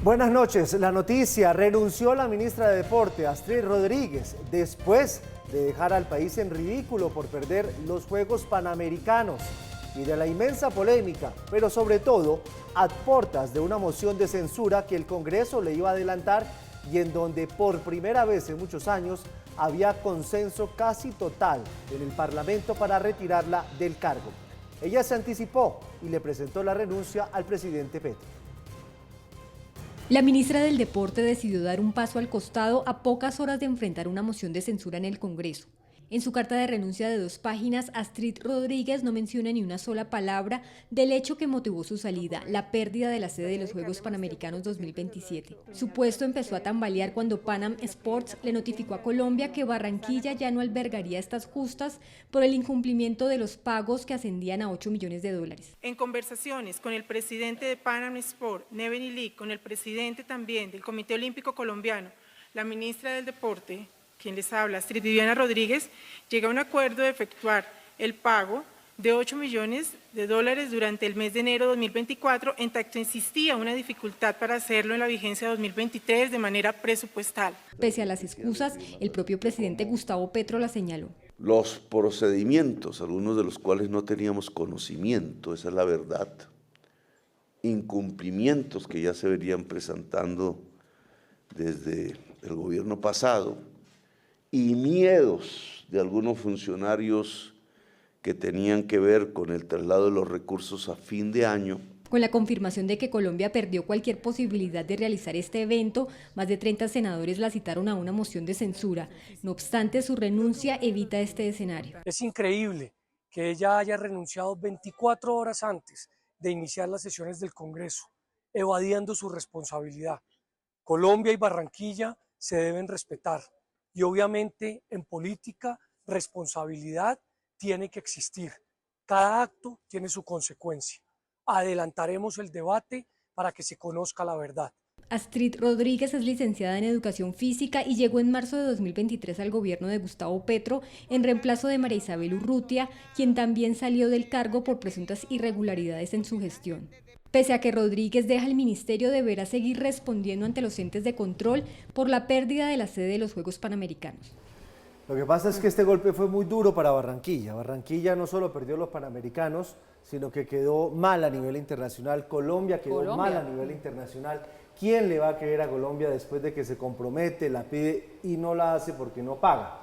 Buenas noches. La noticia: renunció la ministra de Deporte, Astrid Rodríguez, después de dejar al país en ridículo por perder los Juegos Panamericanos y de la inmensa polémica, pero sobre todo a portas de una moción de censura que el Congreso le iba a adelantar y en donde por primera vez en muchos años había consenso casi total en el Parlamento para retirarla del cargo. Ella se anticipó y le presentó la renuncia al presidente Petro. La ministra del Deporte decidió dar un paso al costado a pocas horas de enfrentar una moción de censura en el Congreso. En su carta de renuncia de 2 páginas, Astrid Rodríguez no menciona ni una sola palabra del hecho que motivó su salida, la pérdida de la sede de los Juegos Panamericanos 2027. Su puesto empezó a tambalear cuando Panam Sports le notificó a Colombia que Barranquilla ya no albergaría estas justas por el incumplimiento de los pagos que ascendían a $8 millones. En conversaciones con el presidente de Panam Sport, Neveny Lee, con el presidente también del Comité Olímpico Colombiano, la ministra del Deporte, quien les habla, Astrid Viviana Rodríguez, llega a un acuerdo de efectuar el pago de $8 millones durante el mes de enero de 2024, en tanto existía una dificultad para hacerlo en la vigencia 2023 de manera presupuestal. Pese a las excusas, el propio presidente Gustavo Petro la señaló. Los procedimientos, algunos de los cuales no teníamos conocimiento, esa es la verdad, incumplimientos que ya se venían presentando desde el gobierno pasado, y miedos de algunos funcionarios que tenían que ver con el traslado de los recursos a fin de año. Con la confirmación de que Colombia perdió cualquier posibilidad de realizar este evento, más de 30 senadores la citaron a una moción de censura. No obstante, su renuncia evita este escenario. Es increíble que ella haya renunciado 24 horas antes de iniciar las sesiones del Congreso, evadiendo su responsabilidad. Colombia y Barranquilla se deben respetar. Y obviamente en política responsabilidad tiene que existir. Cada acto tiene su consecuencia. Adelantaremos el debate para que se conozca la verdad. Astrid Rodríguez es licenciada en Educación Física y llegó en marzo de 2023 al gobierno de Gustavo Petro en reemplazo de María Isabel Urrutia, quien también salió del cargo por presuntas irregularidades en su gestión. Pese a que Rodríguez deja el ministerio, deberá seguir respondiendo ante los entes de control por la pérdida de la sede de los Juegos Panamericanos. Lo que pasa es que este golpe fue muy duro para Barranquilla. Barranquilla no solo perdió los Panamericanos, sino que quedó mal a nivel internacional. Colombia quedó mal a nivel internacional. ¿Quién le va a creer a Colombia después de que se compromete, la pide y no la hace porque no paga?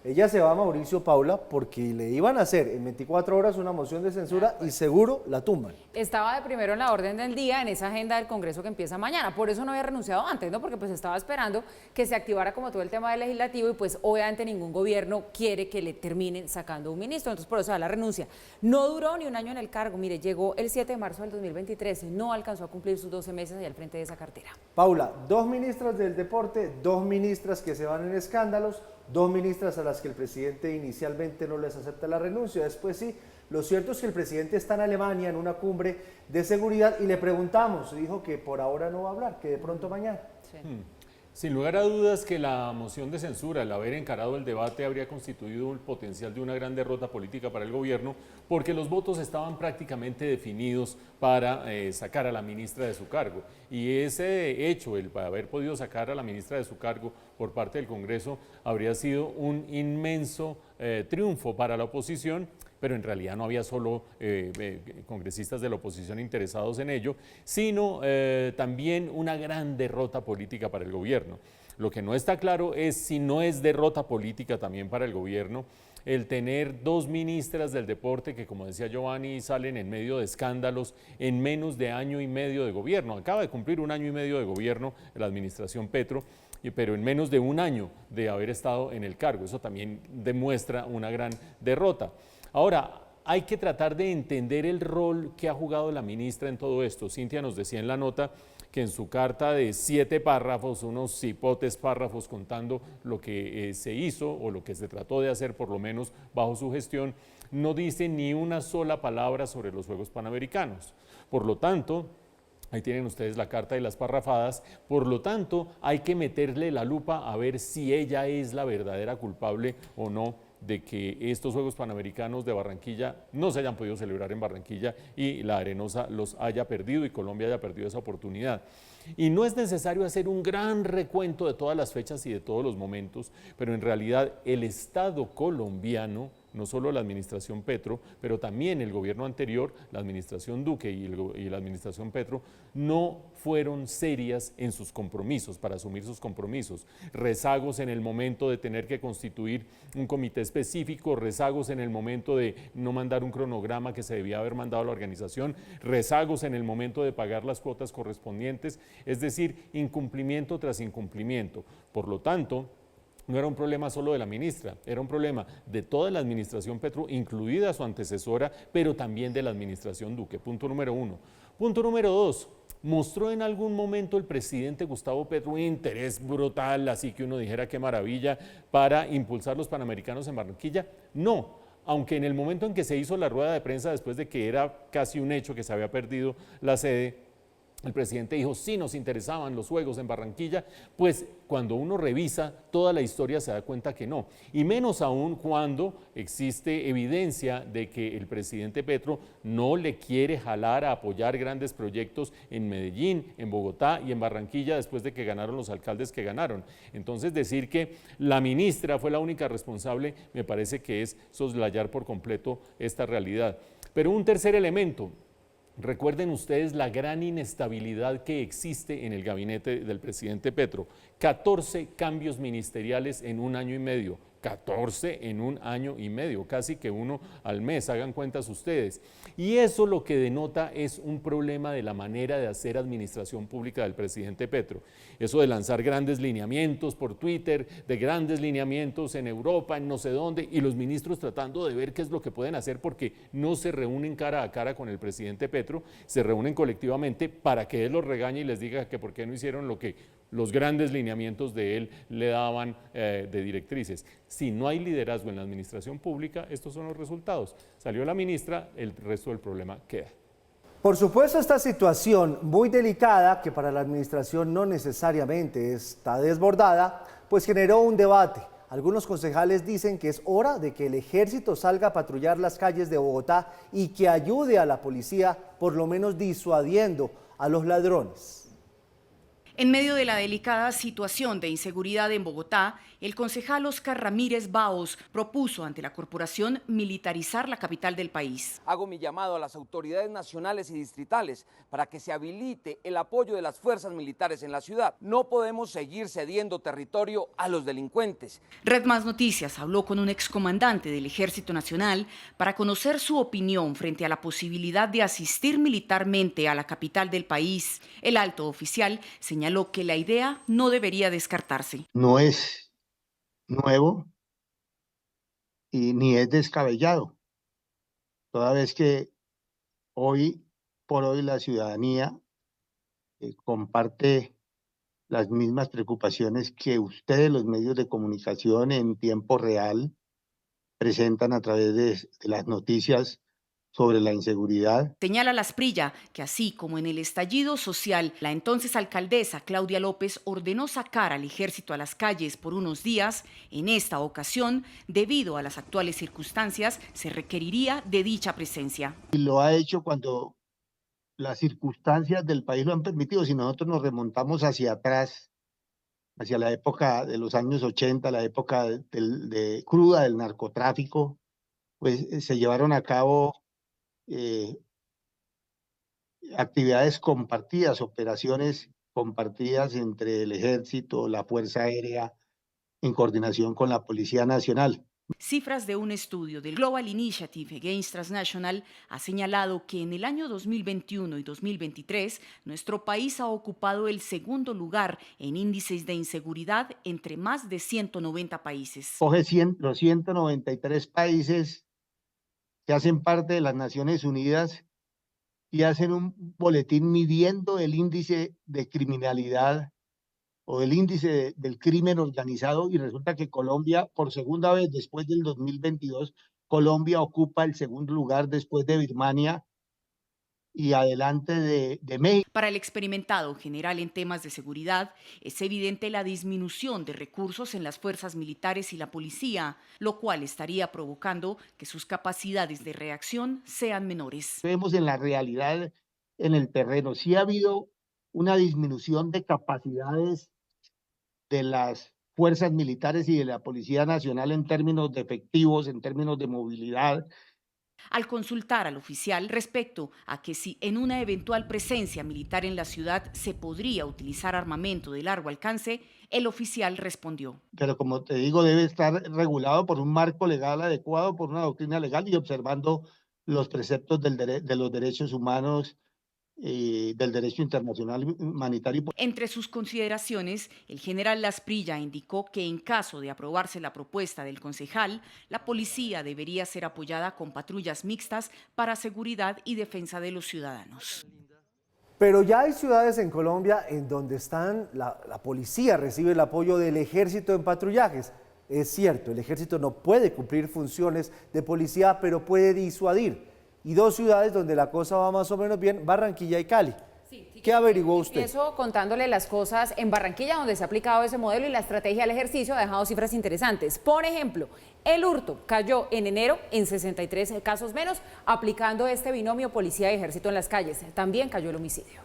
Ella se va a Mauricio, Paula, porque le iban a hacer en 24 horas una moción de censura y seguro la tumban. Estaba de primero en la orden del día en esa agenda del Congreso que empieza mañana. Por eso no había renunciado antes, ¿no? Porque pues estaba esperando que se activara como todo el tema del legislativo y pues obviamente ningún gobierno quiere que le terminen sacando un ministro. Entonces por eso da la renuncia. No duró ni un año en el cargo. Mire, llegó el 7 de marzo del 2023 y no alcanzó a cumplir sus 12 meses allá al frente de esa cartera. Paula, 2 ministras del deporte, 2 ministras que se van en escándalos, 2 ministras a las que el presidente inicialmente no les acepta la renuncia, después sí. Lo cierto es que el presidente está en Alemania en una cumbre de seguridad y le preguntamos, dijo que por ahora no va a hablar, que de pronto mañana. Sí. Sin lugar a dudas que la moción de censura, el haber encarado el debate, habría constituido el potencial de una gran derrota política para el gobierno, porque los votos estaban prácticamente definidos para sacar a la ministra de su cargo. Y ese hecho, el haber podido sacar a la ministra de su cargo por parte del Congreso, habría sido un inmenso triunfo para la oposición, pero en realidad no había solo congresistas de la oposición interesados en ello, sino también una gran derrota política para el gobierno. Lo que no está claro es si no es derrota política también para el gobierno el tener 2 ministras del deporte que, como decía Giovanni, salen en medio de escándalos en menos de año y medio de gobierno. Acaba de cumplir 1 año y medio de gobierno la administración Petro, pero en menos de 1 año de haber estado en el cargo. Eso también demuestra una gran derrota. Ahora, hay que tratar de entender el rol que ha jugado la ministra en todo esto. Cintia nos decía en la nota que en su carta de 7 párrafos, unos cipotes párrafos contando lo que se hizo o lo que se trató de hacer, por lo menos bajo su gestión, no dice ni una sola palabra sobre los Juegos Panamericanos. Por lo tanto, ahí tienen ustedes la carta de las parrafadas, por lo tanto hay que meterle la lupa a ver si ella es la verdadera culpable o no de que estos Juegos Panamericanos de Barranquilla no se hayan podido celebrar en Barranquilla y la Arenosa los haya perdido y Colombia haya perdido esa oportunidad. Y no es necesario hacer un gran recuento de todas las fechas y de todos los momentos, pero en realidad el Estado colombiano, no solo la administración Petro, pero también el gobierno anterior, la administración Duque y la administración Petro, no fueron serias en sus compromisos, para asumir sus compromisos. Rezagos en el momento de tener que constituir un comité específico, rezagos en el momento de no mandar un cronograma que se debía haber mandado a la organización, rezagos en el momento de pagar las cuotas correspondientes, es decir, incumplimiento tras incumplimiento. Por lo tanto, no era un problema solo de la ministra, era un problema de toda la administración Petro, incluida su antecesora, pero también de la administración Duque. Punto número 1. Punto número 2. ¿Mostró en algún momento el presidente Gustavo Petro un interés brutal, así que uno dijera qué maravilla, para impulsar los Panamericanos en Barranquilla? No, aunque en el momento en que se hizo la rueda de prensa, después de que era casi un hecho que se había perdido la sede, el presidente dijo, sí nos interesaban los Juegos en Barranquilla, pues cuando uno revisa toda la historia se da cuenta que no, y menos aún cuando existe evidencia de que el presidente Petro no le quiere jalar a apoyar grandes proyectos en Medellín, en Bogotá y en Barranquilla después de que ganaron los alcaldes que ganaron. Entonces decir que la ministra fue la única responsable me parece que es soslayar por completo esta realidad. Pero un tercer elemento. Recuerden ustedes la gran inestabilidad que existe en el gabinete del presidente Petro. 14 cambios ministeriales en un año y medio. 14 en un año y medio, casi que uno al mes, hagan cuentas ustedes. Y eso lo que denota es un problema de la manera de hacer administración pública del presidente Petro. Eso de lanzar grandes lineamientos por Twitter, de grandes lineamientos en Europa, en no sé dónde, y los ministros tratando de ver qué es lo que pueden hacer porque no se reúnen cara a cara con el presidente Petro, se reúnen colectivamente para que él los regañe y les diga que por qué no hicieron lo que los grandes lineamientos de él le daban de directrices. Si no hay liderazgo en la administración pública, estos son los resultados. Salió la ministra, el resto del problema queda. Por supuesto, esta situación muy delicada, que para la administración no necesariamente está desbordada, pues generó un debate. Algunos concejales dicen que es hora de que el ejército salga a patrullar las calles de Bogotá y que ayude a la policía, por lo menos disuadiendo a los ladrones. En medio de la delicada situación de inseguridad en Bogotá, el concejal Oscar Ramírez Baos propuso ante la corporación militarizar la capital del país. Hago mi llamado a las autoridades nacionales y distritales para que se habilite el apoyo de las fuerzas militares en la ciudad. No podemos seguir cediendo territorio a los delincuentes. Red Más Noticias habló con un excomandante del Ejército Nacional para conocer su opinión frente a la posibilidad de asistir militarmente a la capital del país. El alto oficial señaló que la idea no debería descartarse. No es nuevo y ni es descabellado, toda vez que hoy por hoy la ciudadanía comparte las mismas preocupaciones que ustedes, los medios de comunicación en tiempo real, presentan a través de las noticias sobre la inseguridad. Señala Lasprilla que así como en el estallido social, la entonces alcaldesa Claudia López ordenó sacar al ejército a las calles por unos días, en esta ocasión, debido a las actuales circunstancias, se requeriría de dicha presencia. Y lo ha hecho cuando las circunstancias del país lo han permitido. Si nosotros nos remontamos hacia atrás, hacia la época de los años 80, la época de cruda del narcotráfico, pues se llevaron a cabo actividades compartidas, operaciones compartidas entre el Ejército, la Fuerza Aérea, en coordinación con la Policía Nacional. Cifras de un estudio del Global Initiative Against Transnational ha señalado que en el año 2021 y 2023 nuestro país ha ocupado el segundo lugar en índices de inseguridad entre más de 190 países. Coge los 193 países que hacen parte de las Naciones Unidas y hacen un boletín midiendo el índice de criminalidad o el índice del crimen organizado, y resulta que Colombia, por segunda vez después del 2022, Colombia ocupa el segundo lugar después de Birmania y adelante de México. Para el experimentado general en temas de seguridad, es evidente la disminución de recursos en las fuerzas militares y la policía, lo cual estaría provocando que sus capacidades de reacción sean menores. Vemos en la realidad, en el terreno, sí ha habido una disminución de capacidades de las fuerzas militares y de la Policía Nacional en términos de efectivos, en términos de movilidad. Al consultar al oficial respecto a que si en una eventual presencia militar en la ciudad se podría utilizar armamento de largo alcance, el oficial respondió. Pero como te digo, debe estar regulado por un marco legal adecuado, por una doctrina legal y observando los preceptos de los derechos humanos y del derecho internacional humanitario. Entre sus consideraciones, el general Lasprilla indicó que en caso de aprobarse la propuesta del concejal, la policía debería ser apoyada con patrullas mixtas para seguridad y defensa de los ciudadanos. Pero ya hay ciudades en Colombia en donde la policía recibe el apoyo del ejército en patrullajes. Es cierto, el ejército no puede cumplir funciones de policía, pero puede disuadir. Y dos ciudades donde la cosa va más o menos bien, Barranquilla y Cali. ¿Qué averiguó usted? Empiezo contándole las cosas en Barranquilla, donde se ha aplicado ese modelo y la estrategia del ejercicio ha dejado cifras interesantes. Por ejemplo, el hurto cayó en enero en 63 casos menos, aplicando este binomio policía y ejército en las calles. También cayó el homicidio.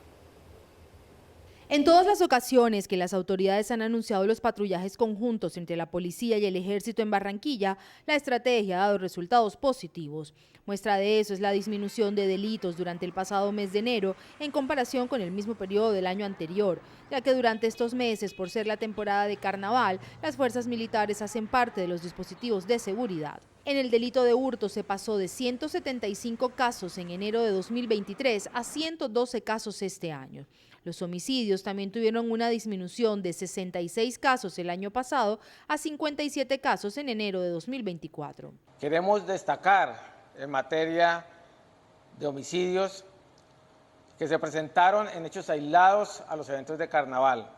En todas las ocasiones que las autoridades han anunciado los patrullajes conjuntos entre la policía y el ejército en Barranquilla, la estrategia ha dado resultados positivos. Muestra de eso es la disminución de delitos durante el pasado mes de enero en comparación con el mismo periodo del año anterior, ya que durante estos meses, por ser la temporada de carnaval, las fuerzas militares hacen parte de los dispositivos de seguridad. En el delito de hurto se pasó de 175 casos en enero de 2023 a 112 casos este año. Los homicidios también tuvieron una disminución de 66 casos el año pasado a 57 casos en enero de 2024. Queremos destacar en materia de homicidios que se presentaron en hechos aislados a los eventos de carnaval.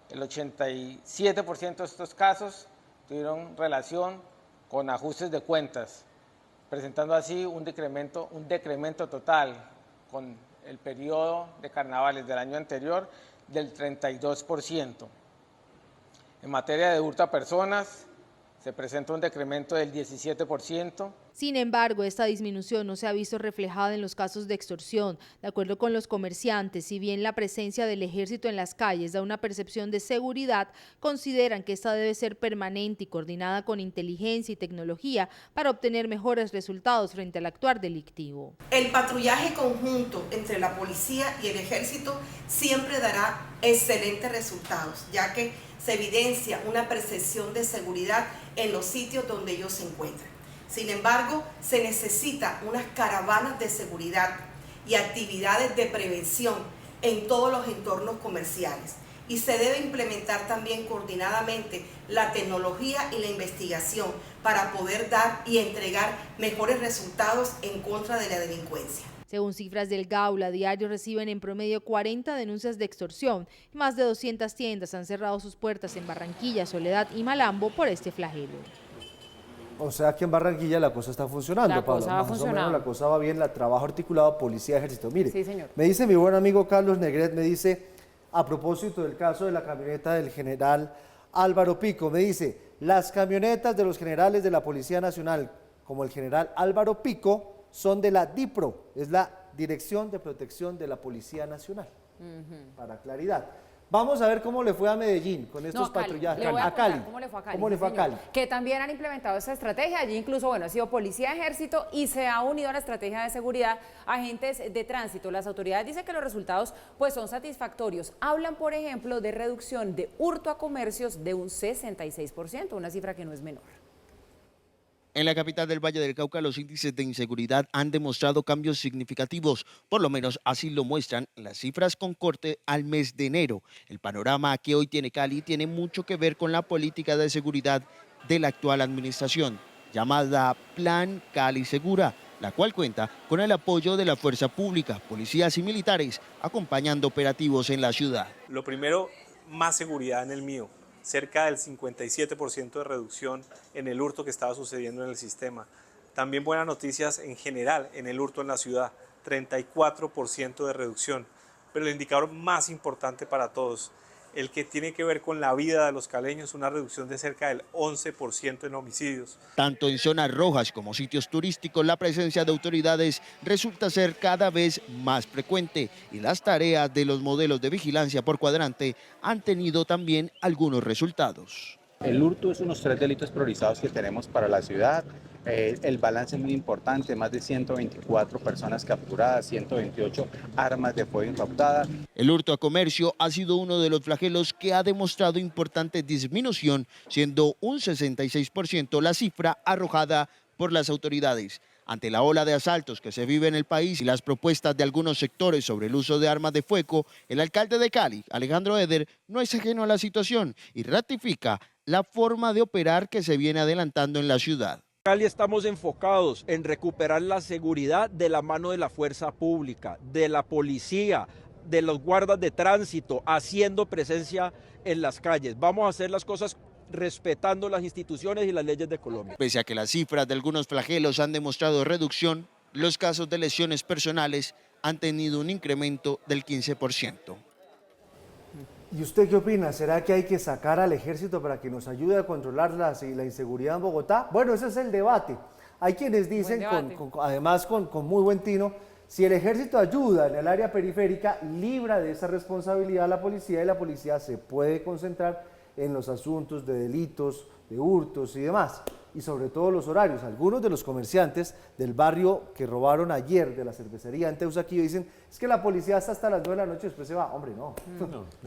El 87% de estos casos tuvieron relación con ajustes de cuentas, presentando así un decremento total con el periodo de carnavales del año anterior del 32%. En materia de hurto a personas, se presenta un decremento del 17%. Sin embargo, esta disminución no se ha visto reflejada en los casos de extorsión. De acuerdo con los comerciantes, si bien la presencia del ejército en las calles da una percepción de seguridad, consideran que esta debe ser permanente y coordinada con inteligencia y tecnología para obtener mejores resultados frente al actuar delictivo. El patrullaje conjunto entre la policía y el ejército siempre dará excelentes resultados, ya que se evidencia una percepción de seguridad en los sitios donde ellos se encuentran. Sin embargo, se necesita unas caravanas de seguridad y actividades de prevención en todos los entornos comerciales. Y se debe implementar también coordinadamente la tecnología y la investigación para poder dar y entregar mejores resultados en contra de la delincuencia. Según cifras del Gaula, a diario reciben en promedio 40 denuncias de extorsión. Más de 200 tiendas han cerrado sus puertas en Barranquilla, Soledad y Malambo por este flagelo. O sea que en Barranquilla la cosa está funcionando, La cosa va funcionando. La cosa va bien, la trabajo articulado policía-ejército. Mire, sí, señor. Me dice mi buen amigo Carlos Negret, me dice, a propósito del caso de la camioneta del general Álvaro Pico, me dice, las camionetas de los generales de la Policía Nacional, como el general Álvaro Pico, son de la DIPRO, es la Dirección de Protección de la Policía Nacional, para claridad. Vamos a ver cómo le fue a Medellín con estos patrullajes. A Cali. ¿Cómo le fue a Cali? ¿Cómo le fue a Cali? Que también han implementado esta estrategia. Allí incluso, bueno, ha sido policía, ejército y se ha unido a la estrategia de seguridad agentes de tránsito. Las autoridades dicen que los resultados pues son satisfactorios. Hablan, por ejemplo, de reducción de hurto a comercios de un 66%, una cifra que no es menor. En la capital del Valle del Cauca, los índices de inseguridad han demostrado cambios significativos, por lo menos así lo muestran las cifras con corte al mes de enero. El panorama que hoy tiene Cali tiene mucho que ver con la política de seguridad de la actual administración, llamada Plan Cali Segura, la cual cuenta con el apoyo de la fuerza pública, policías y militares, acompañando operativos en la ciudad. Lo primero, más seguridad en el mío. Cerca del 57% de reducción en el hurto que estaba sucediendo en el sistema. También buenas noticias en general en el hurto en la ciudad. 34% de reducción. Pero el indicador más importante para todos, el que tiene que ver con la vida de los caleños, una reducción de cerca del 11% en homicidios. Tanto en zonas rojas como sitios turísticos, la presencia de autoridades resulta ser cada vez más frecuente y las tareas de los modelos de vigilancia por cuadrante han tenido también algunos resultados. El hurto es uno de los 3 delitos priorizados que tenemos para la ciudad. El balance es muy importante, más de 124 personas capturadas, 128 armas de fuego incautadas. El hurto a comercio ha sido uno de los flagelos que ha demostrado importante disminución, siendo un 66% la cifra arrojada por las autoridades. Ante la ola de asaltos que se vive en el país y las propuestas de algunos sectores sobre el uso de armas de fuego, el alcalde de Cali, Alejandro Eder, no es ajeno a la situación y ratifica la forma de operar que se viene adelantando en la ciudad. Cali estamos enfocados en recuperar la seguridad de la mano de la fuerza pública, de la policía, de los guardas de tránsito, haciendo presencia en las calles. Vamos a hacer las cosas respetando las instituciones y las leyes de Colombia. Pese a que las cifras de algunos flagelos han demostrado reducción, los casos de lesiones personales han tenido un incremento del 15%. ¿Y usted qué opina? ¿Será que hay que sacar al ejército para que nos ayude a controlar la inseguridad en Bogotá? Bueno, ese es el debate. Hay quienes dicen, además con muy buen tino, si el ejército ayuda en el área periférica, libra de esa responsabilidad a la policía y la policía se puede concentrar en los asuntos de delitos, de hurtos y demás. Y sobre todo los horarios. Algunos de los comerciantes del barrio que robaron ayer de la cervecería en Teusaquillo dicen, es que la policía está hasta las 9 de la noche y después se va. Hombre, no.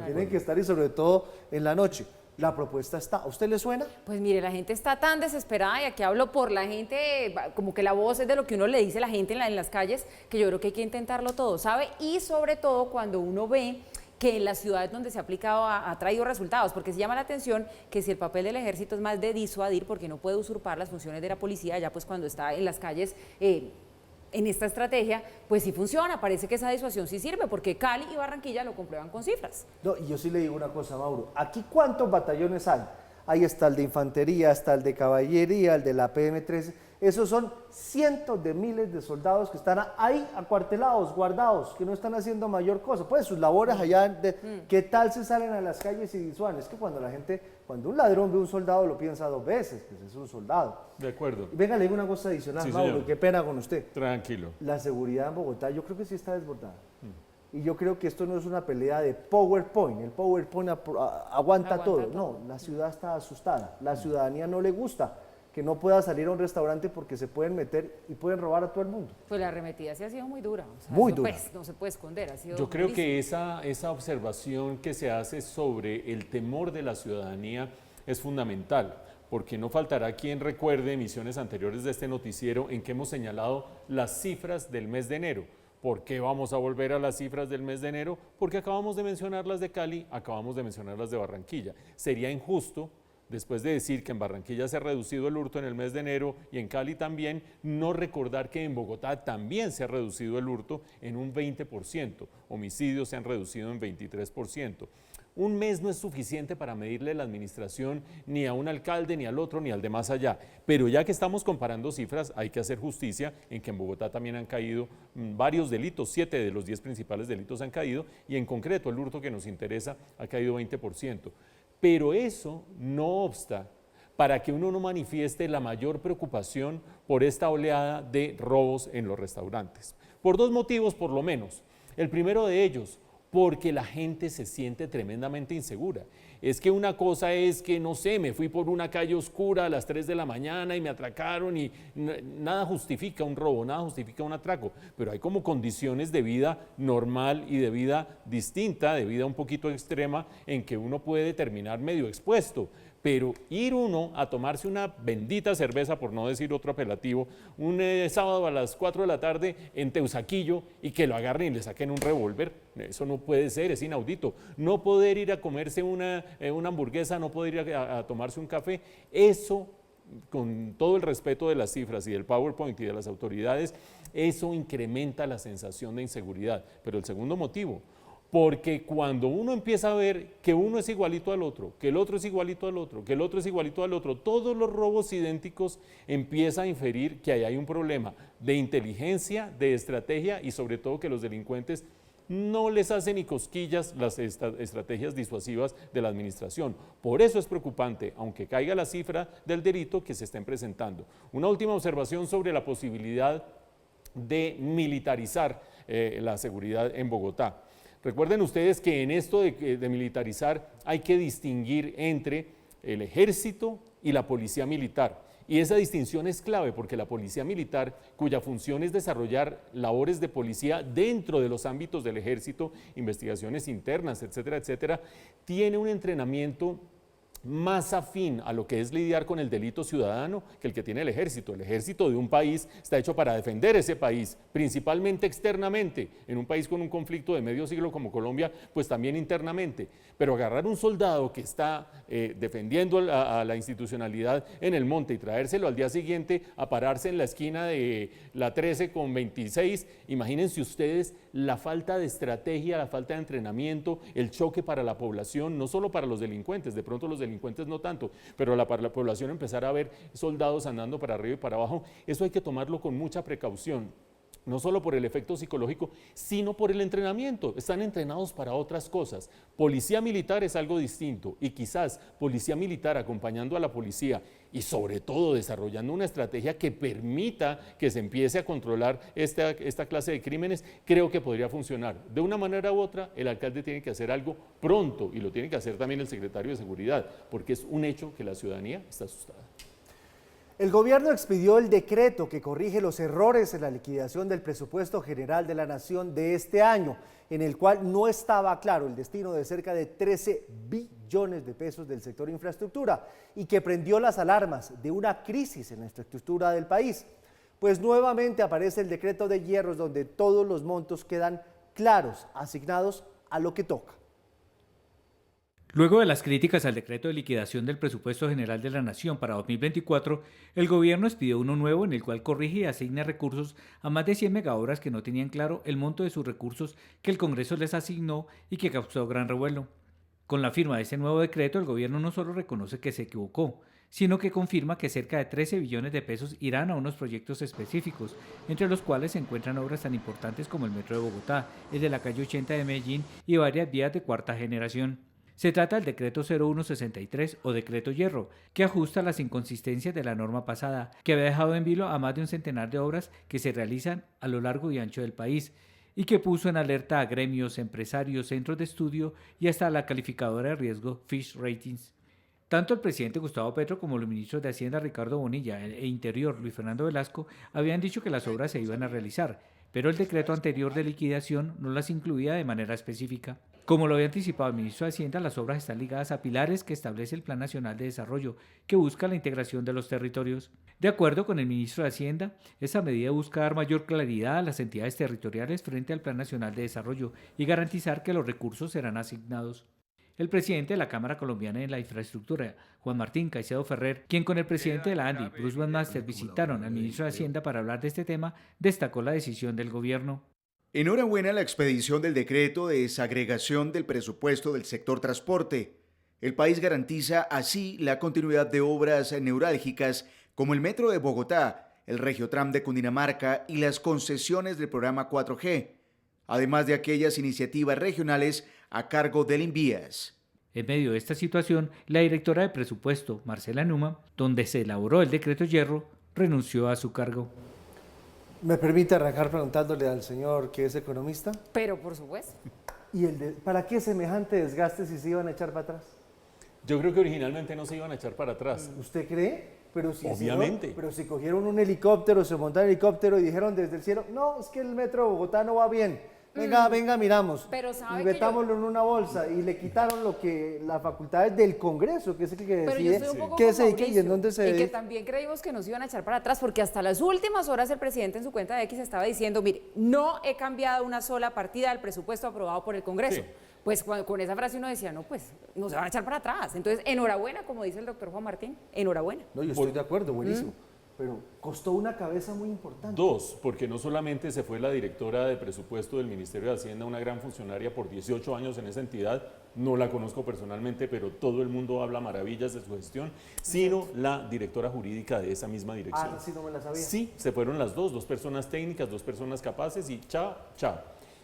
Tienen que estar y sobre todo en la noche. La propuesta está. ¿A usted le suena? Pues mire, la gente está tan desesperada, y aquí hablo por la gente, como que la voz es de lo que uno le dice a la gente en las calles, que yo creo que hay que intentarlo todo, ¿sabe? Y sobre todo cuando uno ve que en las ciudades donde se ha aplicado ha traído resultados, porque se llama la atención que si el papel del ejército es más de disuadir, porque no puede usurpar las funciones de la policía, ya pues cuando está en las calles en esta estrategia, pues sí funciona, parece que esa disuasión sí sirve, porque Cali y Barranquilla lo comprueban con cifras. No, y yo sí le digo una cosa, Mauro, ¿aquí cuántos batallones hay? Ahí está el de infantería, está el de caballería, el de la PM-13, esos son cientos de miles de soldados que están ahí acuartelados, guardados, que no están haciendo mayor cosa. Pues sus labores allá, ¿qué tal se salen a las calles y disuaden? Es que cuando un ladrón ve un soldado lo piensa 2 veces, pues es un soldado. De acuerdo. Venga, le digo una cosa adicional, sí, Mauro, señor. Qué pena con usted. Tranquilo. La seguridad en Bogotá yo creo que sí está desbordada. Y yo creo que esto no es una pelea de PowerPoint, el PowerPoint aguanta todo. No, la ciudad está asustada, la ciudadanía no le gusta que no pueda salir a un restaurante porque se pueden meter y pueden robar a todo el mundo. Pues la arremetida sí ha sido muy dura. O sea, muy dura. Pues, no se puede esconder. Ha sido Yo creo durísimo. que esa observación que se hace sobre el temor de la ciudadanía es fundamental, porque no faltará quien recuerde emisiones anteriores de este noticiero en que hemos señalado las cifras del mes de enero. ¿Por qué vamos a volver a las cifras del mes de enero? Porque acabamos de mencionar las de Cali, acabamos de mencionar las de Barranquilla. Sería injusto, después de decir que en Barranquilla se ha reducido el hurto en el mes de enero y en Cali también, no recordar que en Bogotá también se ha reducido el hurto en un 20%, homicidios se han reducido en 23%. Un mes no es suficiente para medirle la administración ni a un alcalde, ni al otro, ni al de más allá. Pero ya que estamos comparando cifras, hay que hacer justicia en que en Bogotá también han caído varios delitos, 7 de los 10 principales delitos han caído, y en concreto el hurto que nos interesa ha caído 20%. Pero eso no obsta para que uno no manifieste la mayor preocupación por esta oleada de robos en los restaurantes. Por 2 motivos por lo menos. El primero de ellos, porque la gente se siente tremendamente insegura. Es que una cosa es que, no sé, me fui por una calle oscura a las 3 de la mañana y me atracaron y nada justifica un robo, nada justifica un atraco, pero hay como condiciones de vida normal y de vida distinta, de vida un poquito extrema, en que uno puede terminar medio expuesto. Pero ir uno a tomarse una bendita cerveza, por no decir otro apelativo, un sábado a las 4 de la tarde en Teusaquillo y que lo agarren y le saquen un revólver, eso no puede ser, es inaudito. No poder ir a comerse una hamburguesa, no poder ir a tomarse un café, eso, con todo el respeto de las cifras y del PowerPoint y de las autoridades, eso incrementa la sensación de inseguridad. Pero el segundo motivo, porque cuando uno empieza a ver que uno es igualito al otro, que el otro es igualito al otro, que el otro es igualito al otro, todos los robos idénticos, empieza a inferir que ahí hay un problema de inteligencia, de estrategia y sobre todo que los delincuentes no les hacen ni cosquillas las estrategias disuasivas de la administración. Por eso es preocupante, aunque caiga la cifra del delito, que se estén presentando. Una última observación sobre la posibilidad de militarizar la seguridad en Bogotá. Recuerden ustedes que en esto de militarizar hay que distinguir entre el ejército y la policía militar. Y esa distinción es clave porque la policía militar, cuya función es desarrollar labores de policía dentro de los ámbitos del ejército, investigaciones internas, etcétera, etcétera, tiene un entrenamiento más afín a lo que es lidiar con el delito ciudadano que el que tiene el ejército. El ejército de un país está hecho para defender ese país, principalmente externamente, en un país con un conflicto de medio siglo como Colombia, pues también internamente. Pero agarrar un soldado que está defendiendo a la institucionalidad en el monte y traérselo al día siguiente a pararse en la esquina de la 13 con 26, imagínense ustedes la falta de estrategia, la falta de entrenamiento, el choque para la población, no solo para los delincuentes, de pronto los delincuentes no tanto, pero para la población empezar a ver soldados andando para arriba y para abajo, eso hay que tomarlo con mucha precaución. No solo por el efecto psicológico, sino por el entrenamiento. Están entrenados para otras cosas. Policía militar es algo distinto y quizás policía militar acompañando a la policía y sobre todo desarrollando una estrategia que permita que se empiece a controlar esta clase de crímenes, creo que podría funcionar. De una manera u otra, el alcalde tiene que hacer algo pronto y lo tiene que hacer también el secretario de Seguridad, porque es un hecho que la ciudadanía está asustada. El gobierno expidió el decreto que corrige los errores en la liquidación del presupuesto general de la Nación de este año, en el cual no estaba claro el destino de cerca de 13 billones de pesos del sector infraestructura y que prendió las alarmas de una crisis en la infraestructura del país. Pues nuevamente aparece el decreto de hierros donde todos los montos quedan claros, asignados a lo que toca. Luego de las críticas al decreto de liquidación del presupuesto general de la Nación para 2024, el gobierno expidió uno nuevo en el cual corrige y asigna recursos a más de 100 megaobras que no tenían claro el monto de sus recursos que el Congreso les asignó y que causó gran revuelo. Con la firma de ese nuevo decreto, el gobierno no solo reconoce que se equivocó, sino que confirma que cerca de 13 billones de pesos irán a unos proyectos específicos, entre los cuales se encuentran obras tan importantes como el Metro de Bogotá, el de la calle 80 de Medellín y varias vías de cuarta generación. Se trata del decreto 0163 o decreto hierro, que ajusta las inconsistencias de la norma pasada, que había dejado en vilo a más de un centenar de obras que se realizan a lo largo y ancho del país, y que puso en alerta a gremios, empresarios, centros de estudio y hasta la calificadora de riesgo Fitch Ratings. Tanto el presidente Gustavo Petro como los ministros de Hacienda Ricardo Bonilla e Interior Luis Fernando Velasco habían dicho que las obras se iban a realizar, pero el decreto anterior de liquidación no las incluía de manera específica. Como lo había anticipado el ministro de Hacienda, las obras están ligadas a pilares que establece el Plan Nacional de Desarrollo, que busca la integración de los territorios. De acuerdo con el ministro de Hacienda, esta medida busca dar mayor claridad a las entidades territoriales frente al Plan Nacional de Desarrollo y garantizar que los recursos serán asignados. El presidente de la Cámara Colombiana de la Infraestructura, Juan Martín Caicedo Ferrer, quien con el presidente de la ANDI, Bruce Van Master, visitaron al ministro de Hacienda para hablar de este tema, destacó la decisión del gobierno. Enhorabuena a la expedición del decreto de desagregación del presupuesto del sector transporte. El país garantiza así la continuidad de obras neurálgicas como el Metro de Bogotá, el Regiotram de Cundinamarca y las concesiones del programa 4G, además de aquellas iniciativas regionales a cargo del INVIAS. En medio de esta situación, la directora de presupuesto, Marcela Numa, donde se elaboró el decreto hierro, renunció a su cargo. ¿Me permite arrancar preguntándole al señor que es economista? Pero por supuesto. ¿Y para qué semejante desgaste si se iban a echar para atrás? Yo creo que originalmente no se iban a echar para atrás. ¿Usted cree? Pero si obviamente. Pero si cogieron un helicóptero, se montaron el helicóptero y dijeron desde el cielo, no, es que el Metro de Bogotá no va bien. Venga, miramos. Pero sabe y metámoslo en una bolsa y le quitaron las facultades del Congreso, que es el que decide qué se dedique y en dónde se dedique. Y que también creímos que nos iban a echar para atrás, porque hasta las últimas horas el presidente en su cuenta de X estaba diciendo, mire, no he cambiado una sola partida del presupuesto aprobado por el Congreso. Sí. Pues con esa frase uno decía, no, pues nos van a echar para atrás. Entonces, enhorabuena, como dice el doctor Juan Martín, enhorabuena. No, yo estoy de acuerdo, buenísimo. pero costó una cabeza muy importante. Dos, porque no solamente se fue la directora de presupuesto del Ministerio de Hacienda, una gran funcionaria por 18 años en esa entidad, no la conozco personalmente, pero todo el mundo habla maravillas de su gestión, sino la directora jurídica de esa misma dirección. Ah, sí, no me la sabía. Sí, se fueron las dos personas técnicas, 2 personas capaces y chao.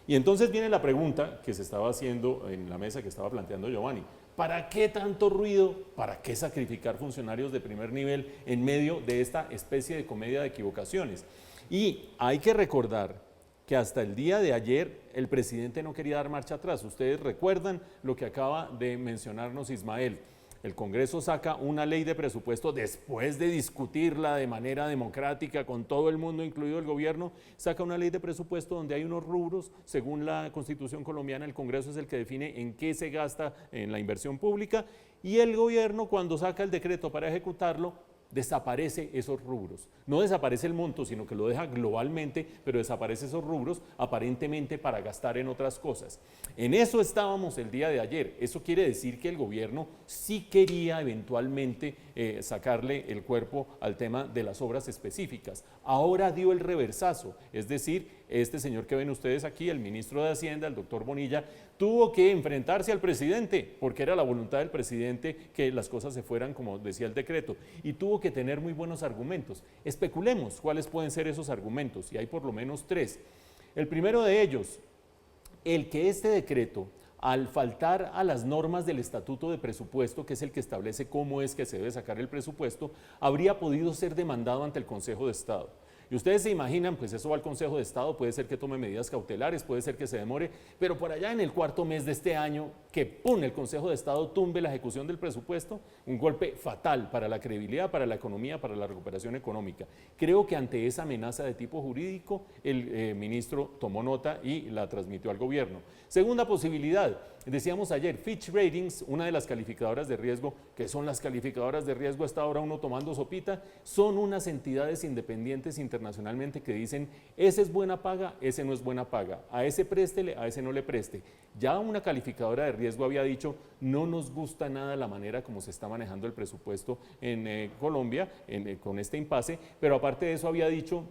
Y entonces viene la pregunta que se estaba haciendo en la mesa que estaba planteando Giovanni. ¿Para qué tanto ruido? ¿Para qué sacrificar funcionarios de primer nivel en medio de esta especie de comedia de equivocaciones? Y hay que recordar que hasta el día de ayer el presidente no quería dar marcha atrás. Ustedes recuerdan lo que acaba de mencionarnos Ismael. El Congreso saca una ley de presupuesto después de discutirla de manera democrática con todo el mundo, incluido el gobierno, saca una ley de presupuesto donde hay unos rubros, según la Constitución colombiana, el Congreso es el que define en qué se gasta en la inversión pública y el gobierno cuando saca el decreto para ejecutarlo, desaparece esos rubros. No desaparece el monto, sino que lo deja globalmente, pero desaparece esos rubros aparentemente para gastar en otras cosas. En eso estábamos el día de ayer. Eso quiere decir que el gobierno sí quería eventualmente sacarle el cuerpo al tema de las obras específicas. Ahora dio el reversazo, es decir, este señor que ven ustedes aquí, el ministro de Hacienda, el doctor Bonilla, tuvo que enfrentarse al presidente, porque era la voluntad del presidente que las cosas se fueran como decía el decreto, y tuvo que tener muy buenos argumentos. Especulemos cuáles pueden ser esos argumentos, y hay por lo menos 3. El primero de ellos, el que este decreto, al faltar a las normas del Estatuto de Presupuesto, que es el que establece cómo es que se debe sacar el presupuesto, habría podido ser demandado ante el Consejo de Estado. Y ustedes se imaginan, pues eso va al Consejo de Estado, puede ser que tome medidas cautelares, puede ser que se demore, pero por allá en el 4.º mes de este año, que pone el Consejo de Estado tumbe la ejecución del presupuesto, un golpe fatal para la credibilidad, para la economía, para la recuperación económica. Creo que ante esa amenaza de tipo jurídico, el ministro tomó nota y la transmitió al gobierno. Segunda posibilidad, decíamos ayer, Fitch Ratings, una de las calificadoras de riesgo, que son las calificadoras de riesgo hasta ahora uno tomando sopita, son unas entidades independientes internacionalmente que dicen, ese es buena paga, ese no es buena paga, a ese préstele, a ese no le preste. Ya una calificadora de riesgo había dicho, no nos gusta nada la manera como se está manejando el presupuesto en Colombia, con este impasse, pero aparte de eso había dicho,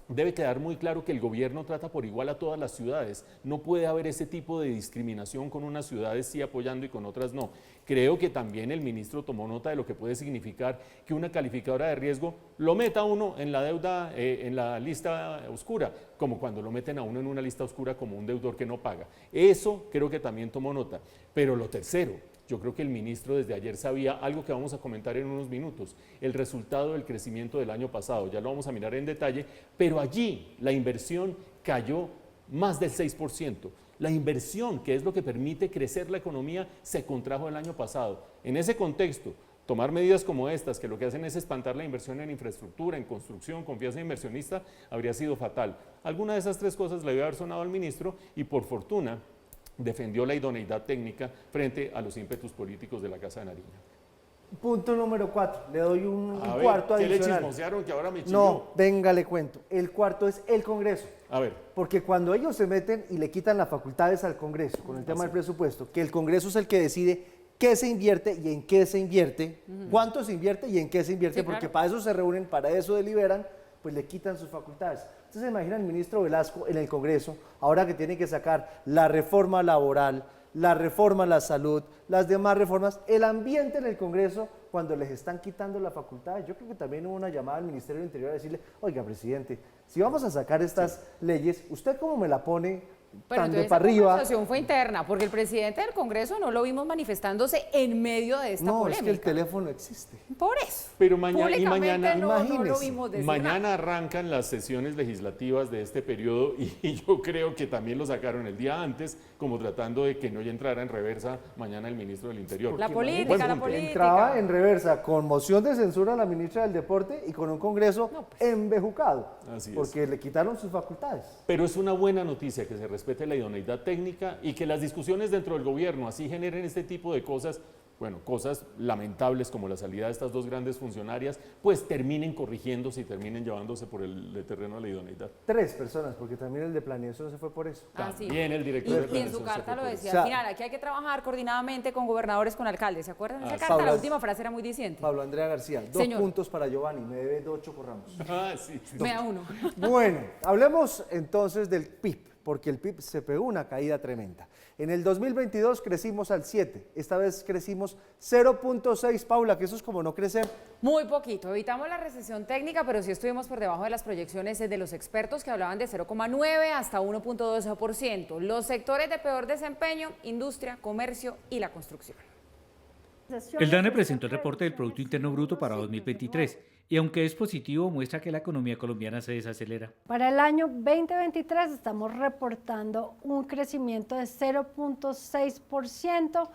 debe quedar muy claro que el gobierno trata por igual a todas las ciudades. No puede haber ese tipo de discriminación con unas ciudades sí apoyando y con otras no. Creo que también el ministro tomó nota de lo que puede significar que una calificadora de riesgo lo meta a uno en la deuda, en la lista oscura, como cuando lo meten a uno en una lista oscura como un deudor que no paga. Eso creo que también tomó nota. Pero lo tercero, yo creo que el ministro desde ayer sabía algo que vamos a comentar en unos minutos, el resultado del crecimiento del año pasado, ya lo vamos a mirar en detalle, pero allí la inversión cayó más del 6%. La inversión, que es lo que permite crecer la economía, se contrajo el año pasado. En ese contexto, tomar medidas como estas, que lo que hacen es espantar la inversión en infraestructura, en construcción, confianza inversionista, habría sido fatal. Alguna de esas 3 cosas le debe haber sonado al ministro y por fortuna, defendió la idoneidad técnica frente a los ímpetus políticos de la Casa de Nariño. Punto número 4, le doy un cuarto adicional. ¿Qué le chismosearon que ahora me chilló? No, venga, le cuento. El cuarto es el Congreso. A ver. Porque cuando ellos se meten y le quitan las facultades al Congreso con el tema del presupuesto, que el Congreso es el que decide qué se invierte y en qué se invierte, cuánto se invierte y en qué se invierte, porque claro, para eso se reúnen, para eso deliberan, pues le quitan sus facultades. Entonces se imagina el ministro Velasco en el Congreso, ahora que tiene que sacar la reforma laboral, la reforma a la salud, las demás reformas, el ambiente en el Congreso cuando les están quitando la facultad. Yo creo que también hubo una llamada al Ministerio del Interior a decirle, oiga, presidente, si vamos a sacar estas leyes, ¿usted cómo me la pone tan de para arriba? La conversación fue interna, porque el presidente del Congreso no lo vimos manifestándose en medio de esta polémica. No, es que el teléfono existe. Por eso. Pero mañana no lo vimos decir mañana nada. arrancan las sesiones legislativas de este periodo y yo creo que también lo sacaron el día antes, como tratando de que no ya entrara en reversa mañana el ministro del Interior. La política. Entraba en reversa con moción de censura a la ministra del Deporte y con un Congreso embejucado, porque le quitaron sus facultades. Pero es una buena noticia que se respete la idoneidad técnica y que las discusiones dentro del gobierno así generen este tipo de cosas, bueno, cosas lamentables como la salida de estas dos grandes funcionarias, pues terminen corrigiéndose y terminen llevándose por el terreno de la idoneidad. 3 personas, porque también el de planeación se fue por eso. También el director de Y en su carta lo decía al final, aquí hay que trabajar coordinadamente con gobernadores, con alcaldes, ¿se acuerdan de esa carta? Pablo, la última frase era muy diciente. Pablo Andrea García, 2 puntos para Giovanni, me debe 8 por Ramos. Sí. Me da 1. Bueno, hablemos entonces del PIB, porque el PIB se pegó una caída tremenda. En el 2022 crecimos al 7, esta vez crecimos 0.6, Paula, que eso es como no crecer. Muy poquito, evitamos la recesión técnica, pero sí estuvimos por debajo de las proyecciones de los expertos que hablaban de 0,9 hasta 1.12%. Los sectores de peor desempeño, industria, comercio y la construcción. El DANE presentó el reporte del Producto Interno Bruto para 2023 y aunque es positivo, muestra que la economía colombiana se desacelera. Para el año 2023 estamos reportando un crecimiento de 0.6%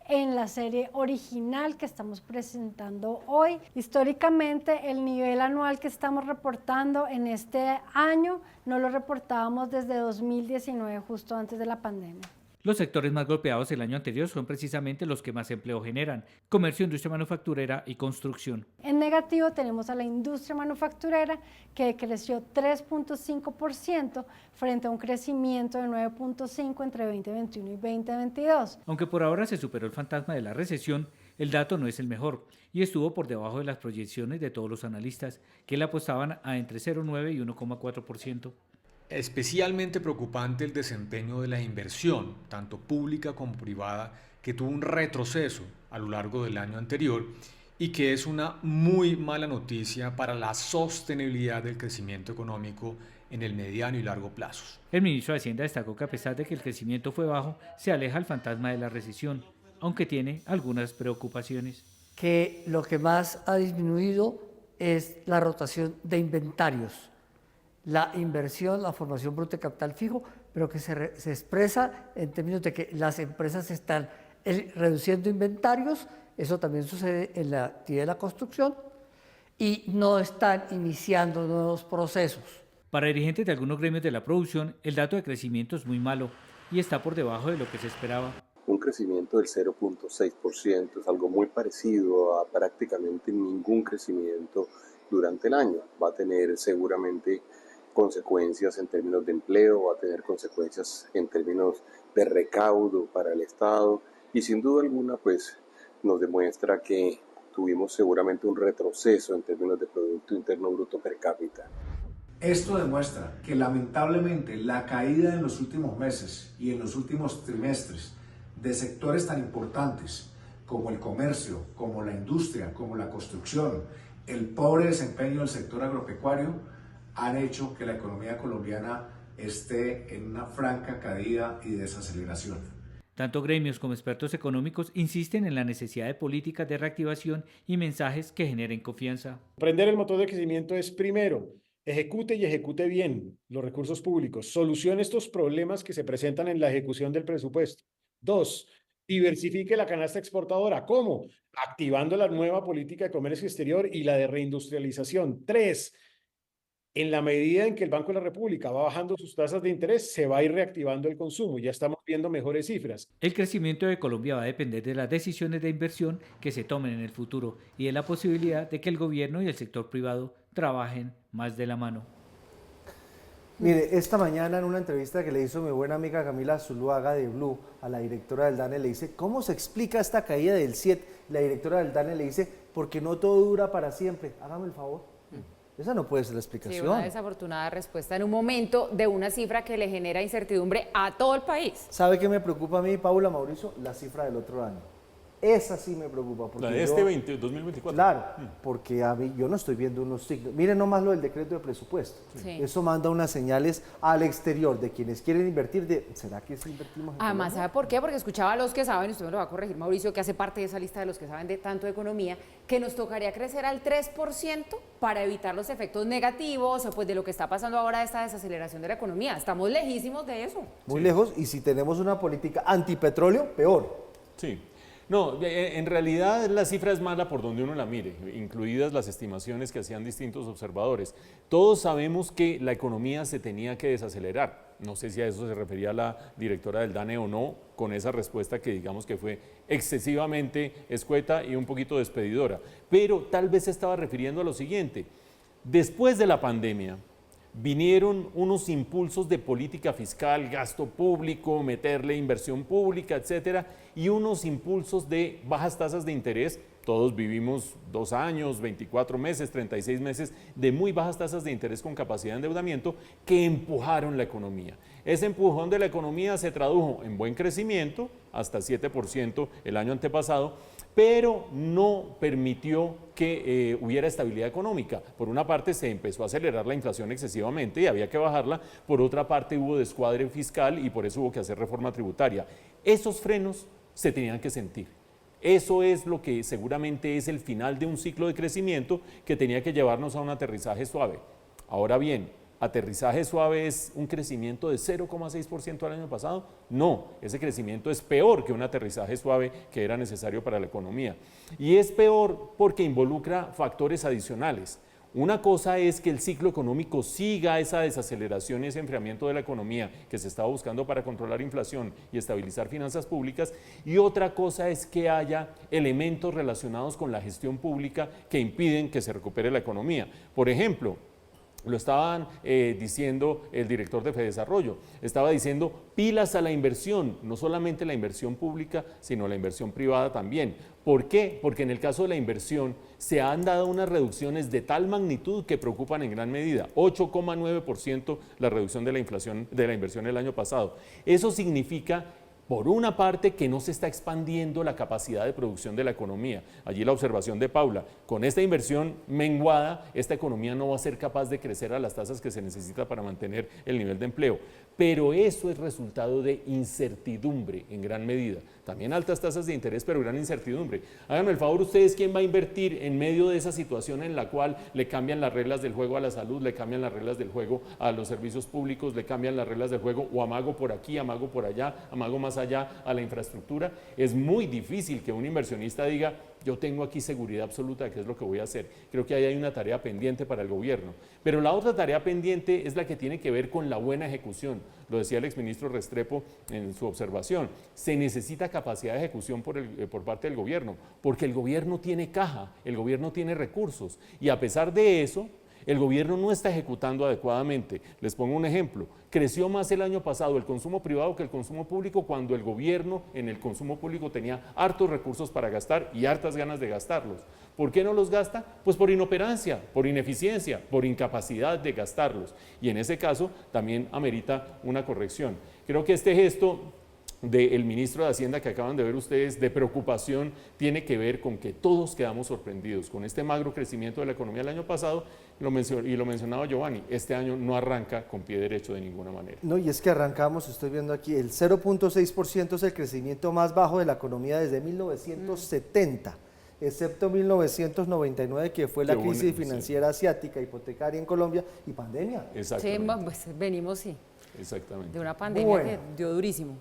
en la serie original que estamos presentando hoy. Históricamente, el nivel anual que estamos reportando en este año no lo reportábamos desde 2019, justo antes de la pandemia. Los sectores más golpeados el año anterior son precisamente los que más empleo generan: comercio, industria manufacturera y construcción. En negativo tenemos a la industria manufacturera, que creció 3.5% frente a un crecimiento de 9.5% entre 2021 y 2022. Aunque por ahora se superó el fantasma de la recesión, el dato no es el mejor y estuvo por debajo de las proyecciones de todos los analistas, que le apostaban a entre 0,9 y 1,4%. Especialmente preocupante el desempeño de la inversión, tanto pública como privada, que tuvo un retroceso a lo largo del año anterior y que es una muy mala noticia para la sostenibilidad del crecimiento económico en el mediano y largo plazos. El ministro de Hacienda destacó que a pesar de que el crecimiento fue bajo, se aleja el fantasma de la recesión, aunque tiene algunas preocupaciones. Que lo que más ha disminuido es la rotación de inventarios, la inversión, la formación bruta de capital fijo, pero que se expresa en términos de que las empresas están reduciendo inventarios, eso también sucede en la actividad de la construcción, y no están iniciando nuevos procesos. Para dirigentes de algunos gremios de la producción, el dato de crecimiento es muy malo y está por debajo de lo que se esperaba. Un crecimiento del 0.6% es algo muy parecido a prácticamente ningún crecimiento durante el año. Va a tener seguramente consecuencias en términos de empleo, va a tener consecuencias en términos de recaudo para el Estado y sin duda alguna pues nos demuestra que tuvimos seguramente un retroceso en términos de Producto Interno Bruto per cápita. Esto demuestra que lamentablemente la caída en los últimos meses y en los últimos trimestres de sectores tan importantes como el comercio, como la industria, como la construcción, el pobre desempeño del sector agropecuario han hecho que la economía colombiana esté en una franca caída y desaceleración. Tanto gremios como expertos económicos insisten en la necesidad de políticas de reactivación y mensajes que generen confianza. Prender el motor de crecimiento es primero, ejecute y ejecute bien los recursos públicos, solucione estos problemas que se presentan en la ejecución del presupuesto. 2, diversifique la canasta exportadora. ¿Cómo? Activando la nueva política de comercio exterior y la de reindustrialización. 3, en la medida en que el Banco de la República va bajando sus tasas de interés, se va a ir reactivando el consumo. Ya estamos viendo mejores cifras. El crecimiento de Colombia va a depender de las decisiones de inversión que se tomen en el futuro y de la posibilidad de que el gobierno y el sector privado trabajen más de la mano. Mire, esta mañana en una entrevista que le hizo mi buena amiga Camila Zuluaga de Blue a la directora del DANE, le dice, ¿cómo se explica esta caída del 7? La directora del DANE le dice, porque no todo dura para siempre. Hágame el favor. Esa no puede ser la explicación. Sí, una desafortunada respuesta en un momento de una cifra que le genera incertidumbre a todo el país. ¿Sabe qué me preocupa a mí, Paula, Mauricio? La cifra del otro año. Esa sí me preocupa. Porque la de este 2024. Claro, porque a mí, yo no estoy viendo unos signos. Miren nomás lo del decreto de presupuesto. Sí. Eso manda unas señales al exterior de quienes quieren invertir. ¿Será que sí invertimos en Además, Colombia? ¿sabe por qué? Porque escuchaba a los que saben, usted me lo va a corregir, Mauricio, que hace parte de esa lista de los que saben de tanto de economía, que nos tocaría crecer al 3% para evitar los efectos negativos, o pues de lo que está pasando ahora de esta desaceleración de la economía. Estamos lejísimos de eso. Muy lejos, y si tenemos una política antipetróleo, peor. Sí. No, en realidad la cifra es mala por donde uno la mire, incluidas las estimaciones que hacían distintos observadores. Todos sabemos que la economía se tenía que desacelerar. No sé si a eso se refería la directora del DANE o no, con esa respuesta que digamos que fue excesivamente escueta y un poquito despedidora. Pero tal vez se estaba refiriendo a lo siguiente. Después de la pandemia, vinieron unos impulsos de política fiscal, gasto público, meterle inversión pública, etcétera, y unos impulsos de bajas tasas de interés. Todos vivimos 2 años, 24 meses, 36 meses de muy bajas tasas de interés con capacidad de endeudamiento que empujaron la economía. Ese empujón de la economía se tradujo en buen crecimiento, hasta 7% el año antepasado, pero no permitió que hubiera estabilidad económica. Por una parte se empezó a acelerar la inflación excesivamente y había que bajarla, por otra parte hubo descuadre fiscal y por eso hubo que hacer reforma tributaria. Esos frenos se tenían que sentir. Eso es lo que seguramente es el final de un ciclo de crecimiento que tenía que llevarnos a un aterrizaje suave. Ahora bien, ¿aterrizaje suave es un crecimiento de 0,6% el año pasado? No, ese crecimiento es peor que un aterrizaje suave que era necesario para la economía. Y es peor porque involucra factores adicionales. Una cosa es que el ciclo económico siga esa desaceleración y ese enfriamiento de la economía que se estaba buscando para controlar inflación y estabilizar finanzas públicas, y otra cosa es que haya elementos relacionados con la gestión pública que impiden que se recupere la economía. Por ejemplo, lo estaban diciendo el director de Fedesarrollo, estaba diciendo pilas a la inversión, no solamente la inversión pública, sino la inversión privada también. ¿Por qué? Porque en el caso de la inversión se han dado unas reducciones de tal magnitud que preocupan en gran medida. 8,9% la reducción de la inflación de la inversión el año pasado. Eso significa, por una parte, que no se está expandiendo la capacidad de producción de la economía. Allí la observación de Paula, con esta inversión menguada, esta economía no va a ser capaz de crecer a las tasas que se necesita para mantener el nivel de empleo. Pero eso es resultado de incertidumbre en gran medida. También altas tasas de interés, pero gran incertidumbre. Háganme el favor ustedes, ¿quién va a invertir en medio de esa situación en la cual le cambian las reglas del juego a la salud, le cambian las reglas del juego a los servicios públicos, le cambian las reglas del juego o amago por aquí, amago por allá, amago más allá a la infraestructura? Es muy difícil que un inversionista diga, yo tengo aquí seguridad absoluta de qué es lo que voy a hacer. Creo que ahí hay una tarea pendiente para el gobierno. Pero la otra tarea pendiente es la que tiene que ver con la buena ejecución. Lo decía el exministro Restrepo en su observación. Se necesita capacidad de ejecución por parte del gobierno, porque el gobierno tiene caja, el gobierno tiene recursos. Y a pesar de eso, el gobierno no está ejecutando adecuadamente. Les pongo un ejemplo. Creció más el año pasado el consumo privado que el consumo público cuando el gobierno en el consumo público tenía hartos recursos para gastar y hartas ganas de gastarlos. ¿Por qué no los gasta? Pues por inoperancia, por ineficiencia, por incapacidad de gastarlos. Y en ese caso también amerita una corrección. Creo que este gesto del ministro de Hacienda que acaban de ver ustedes de preocupación tiene que ver con que todos quedamos sorprendidos con este magro crecimiento de la economía el año pasado y lo mencionaba Giovanni, este año no arranca con pie derecho de ninguna manera. No, y es que arrancamos, estoy viendo aquí, el 0,6% es el crecimiento más bajo de la economía desde 1970. Excepto 1999, que fue la crisis financiera asiática, hipotecaria en Colombia y pandemia. Sí, pues venimos, sí. Exactamente. De una pandemia que dio durísimo.